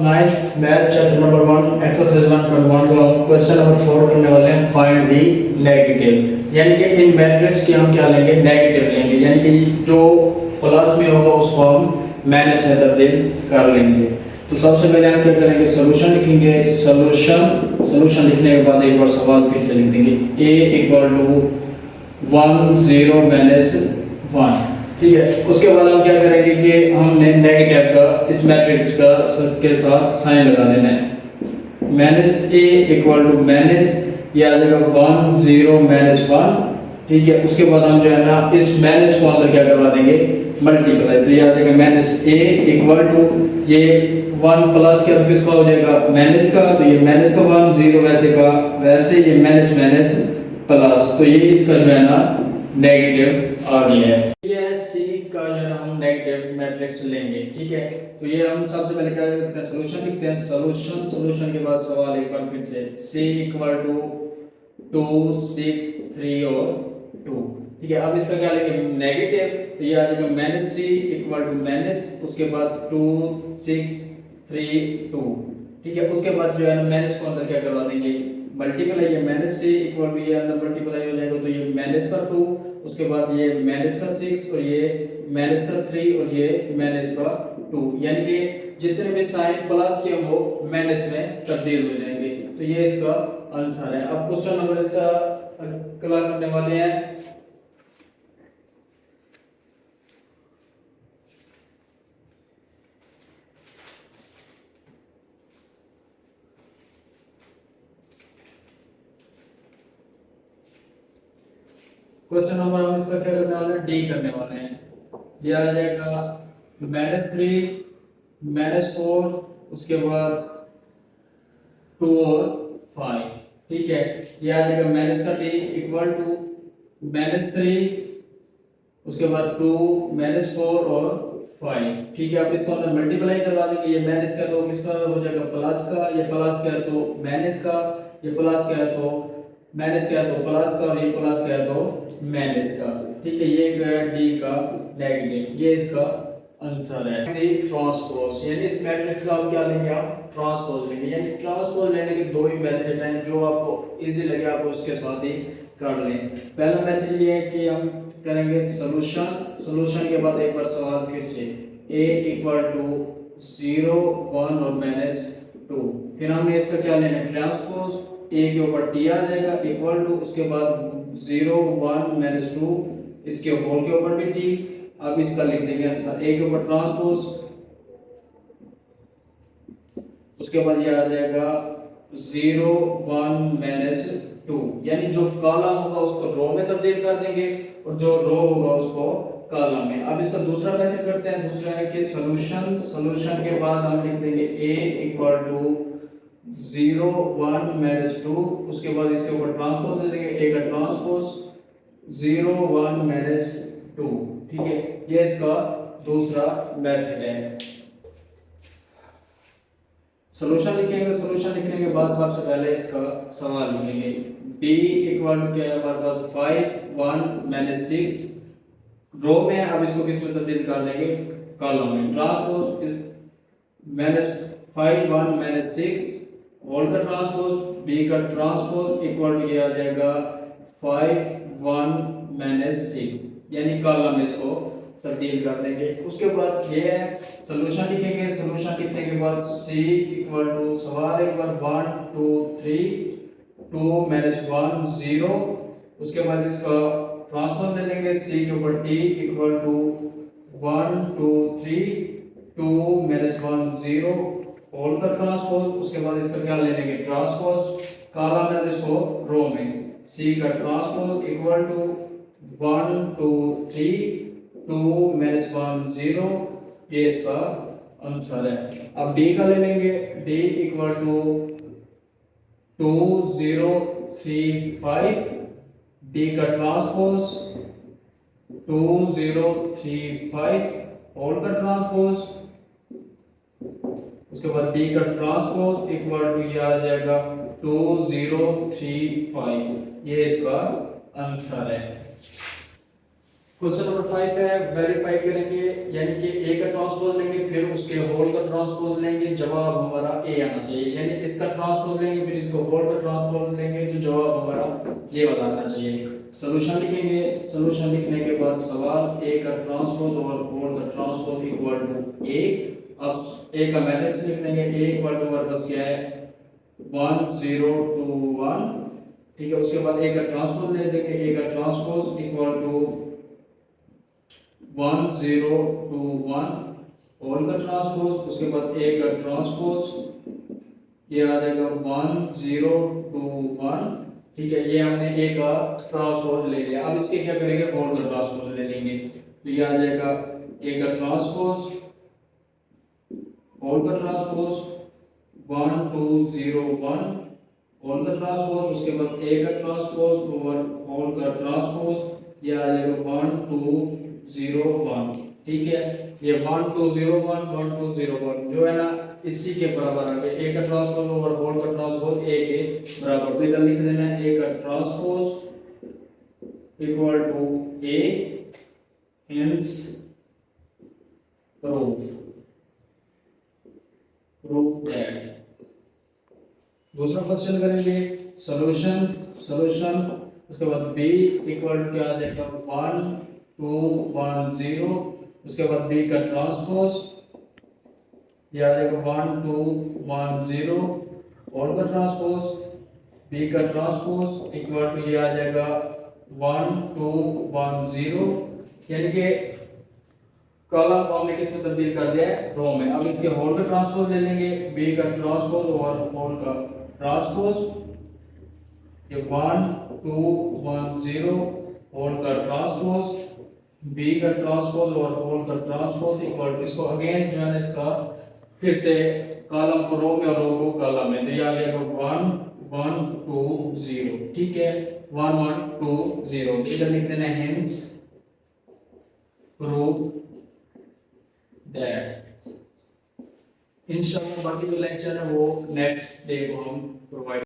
9 math chapter number 1 exercise 1.1 को हम question number 4 करने वाले हैं फाइंड दी नेगेटिव। यानी कि इन मैट्रिक्स की हम क्या लेंगे, नेगेटिव लेंगे, यानी कि जो प्लस में होगा उसको हम माइनस में तब्दील कर लेंगे। तो सबसे पहले हम क्या करेंगे, सॉल्यूशन लिखेंगे। सॉल्यूशन लिखने के बाद एक बार सवाल फिर से लिख देंगे, a इक्वल टू 1 0 माइनस 1। ठीक है, उसके बाद हम क्या करेंगे कि हमने नेगेटिव का इस मैट्रिक्स का के साथ साइन लगा देना है। Minus a equal to minus, ये आ जाएगा 1 0 माइनस 1। ठीक है, उसके बाद हम जो है ना इस माइनस को अंदर क्या करवा देंगे, मल्टीप्लाई। तो ये आ जाएगा माइनस ए इक्वल टू ये 1 प्लस के किसका हो जाएगा, माइनस का। तो ये माइनस का 1 0 वैसे का वैसे, ये माइनस माइनस प्लस, तो ये इसका जो है ना नेगेटिव आ गया है। ये सी का जो है हम नेगेटिव मैट्रिक्स लेंगे। ठीक है, तो ये हम सबसे पहले क्या करते हैं, सॉल्यूशन लिखते हैं। सॉल्यूशन के बाद सवाल एक बार फिर से, c इक्वल टू 2 6 3 और 2। ठीक है, अब इसका क्या लेंगे, नेगेटिव। तो ये आ जाएगा minus c equal to minus, उसके बाद 2 6 3 2। ठीक है, उसके बाद जो है ना माइनस को अंदर क्या करवा देंगे, मल्टीप्लाई। ये माइनस सी इक्वल टू ये अंदर मल्टीप्लाई हो जाएगा, तो ये माइनस का 2, उसके बाद ये माइनस का 6 और ये माइनस का 3 और ये माइनस का 2। यानी कि जितने भी साइन प्लस के वो माइनस में तब्दील हो जाएंगे। तो ये इसका आंसर है। अब क्वेश्चन नंबर इसका अगला करने वाले हैं। क्वेश्चन नंबर हम इसका क्या करने वाले हैं, डी करने वाले हैं। ये आ जाएगा -3 -4, उसके बाद 2 और 5। ठीक है, ये आ जाएगा माइनस का डी इक्वल टू -3, उसके बाद 2 -4 और 5। ठीक है, अब इसको अंदर मल्टीप्लाई करवा देंगे। ये माइनस का तो किसका हो जाएगा, प्लस का। ये प्लस का है तो माइनस का, ये प्लस का है तो माइनस का है तो प्लस का, और ये प्लस का है तो माइनस का। ठीक है, ये जो है डी का नेगेटिव, ये इसका आंसर है। डी ट्रांसपोज, यानी इस मैट्रिक्स का आप क्या लेंगे, आप ट्रांसपोज लेंगे। यानी ट्रांसपोज लेने के दो ही मेथड हैं, जो आपको इजी लगे आप उसके साथ ही कर लें। पहला मेथड ये है कि हम करेंगे सॉल्यूशन के बाद एक बार सवाल फिर से, a इक्वल टू 0 1 और -2। फिर हमने इसका क्या लेना है, ट्रांसपोज। a के ऊपर t आ जाएगा इक्वल टू, उसके बाद 0 1 -2, इसके होल के ऊपर भी t। अब इसका लिख देंगे आंसर, a के ऊपर ट्रांसपोज, उसके बाद ये आ जाएगा 0 1 -2। यानी जो कॉलम होगा उसको रो में तब्दील कर देंगे और जो रो होगा उसको कॉलम में। अब इसका दूसरा मेथड करते हैं। दूसरा है कि सॉल्यूशन के बाद हम लिख देंगे a इक्वल टू 0 1 -2, उसके बाद इसके ऊपर ट्रांसपोज दे देंगे, a का ट्रांसपोज 0 1 -2। ठीक है, ये इसका दूसरा मेथड है। सॉल्यूशन लिखेंगे। सॉल्यूशन लिखने के बाद सबसे पहले इसका सवाल लिखेंगे। b इक्वल टू क्या है हमारे पास, 5 1 -6 रो में। अब इसको किस में तब्दील कर देंगे, कॉलम में। ट्रांसपोज -5 1 -6 होल का ट्रांसपोज, b का ट्रांसपोज इक्वल टू ये आ जाएगा 5 1 -6, यानी कॉलम में इसको तब्दील कर देंगे। उसके बाद ये है सॉल्यूशन लिखेंगे। सॉल्यूशन लिखने के बाद c इक्वल टू सवाल एक बार 1 2 3 2 -1 0, उसके बाद इसका ट्रांसपोज ले लेंगे, c के ऊपर t इक्वल टू 1 2 3 2 -1 0 होल का ट्रांसपोज, उसके बाद इसका क्या ले लेंगे, ट्रांसपोज, कॉलम में इसको रो में, c का ट्रांसपोज इक्वल टू 1 2 3 2 -1 0, ये इसका आंसर है। अब d का ले लेंगे, d इक्वल टू 2 0 3 5, d का ट्रांसपोज 2 0 3 5 होल का ट्रांसपोज, उसके बाद d का ट्रांसपोज इक्वल टू ये आ जाएगा 2 0 3 5, ये इसका आंसर है। क्वेश्चन नंबर 5 है, वेरीफाई करेंगे यानी कि ए का ट्रांसपोज लेंगे फिर उसके होल का ट्रांसपोज लेंगे, जवाब हमारा ए आना चाहिए। यानी इसका ट्रांसपोज लेंगे फिर इसको होल का ट्रांसपोज लेंगे तो जवाब हमारा ये बताना चाहिए। सॉल्यूशन लिखेंगे, सॉल्यूशन लिखने के बाद सवाल ए का ट्रांसपोज और होल का ट्रांसपोज इक्वल टू ए। अब ए का मैट्रिक्स लिख देंगे, ए इक्वल टू हमारे पास क्या है 1 0 2 1, ठीक है। उसके बाद ए का ट्रांसपोज ले देंगे, ए का ट्रांसपोज इक्वल टू 1 0 2 1 होल का ट्रांसपोज, उसके बाद ए का ट्रांसपोज ये आ जाएगा 1 0 2 1, ठीक है। ये हमने ए का ट्रांसपोज ले लिया। अब इसके क्या करेंगे होल का ट्रांसपोज ले लेंगे, तो ये आ जाएगा ए का ट्रांसपोज होल का ट्रांसपोज 1 2 0 1 होल का ट्रांसपोज, उसके बाद ए का ट्रांसपोज ओवर होल का ट्रांसपोज ये आ जाएगा 1 2 0 1, ठीक है। ये 1 2 0 1 1 2 0 1 जो है ना इसी के बराबर आ गया। ए का ट्रांसपोज ओवर होल का ट्रांसपोज ए के बराबर, तो इधर लिख देना है ए का transpose equal to A, hence proof that. दूसरा क्वेश्चन करेंगे सॉल्यूशन, सॉल्यूशन उसके बाद b इक्वल टू क्या आ जाएगा 1 2 1 0, उसके बाद b का ट्रांसपोज ये आ जाएगा 1 2 1 0 होल का ट्रांसपोज b का ट्रांसपोज इक्वल टू ये आ जाएगा 1 2 1 0, यानी कि कॉलम को हमने किस में तब्दील कर दिया है रो में। अब इसके होल का ट्रांसपोज ले लेंगे, b का ट्रांसपोज और होल का ट्रांसपोज ये 1 2 1 0 होल का ट्रांसपोज b का ट्रांसपोज और होल का ट्रांसपोज इक्वल टू इसको अगेन जो है इसका फिर से कॉलम को रो में और रो को कॉलम में, तो ये आ जाएगा 1 1 2 0, ठीक है 1 1 2 0। इधर लिख देना है हेंस प्रूफ दैट। इंशाल्लाह बाकी जो लेक्चर है वो नेक्स्ट डे को हम प्रोवाइड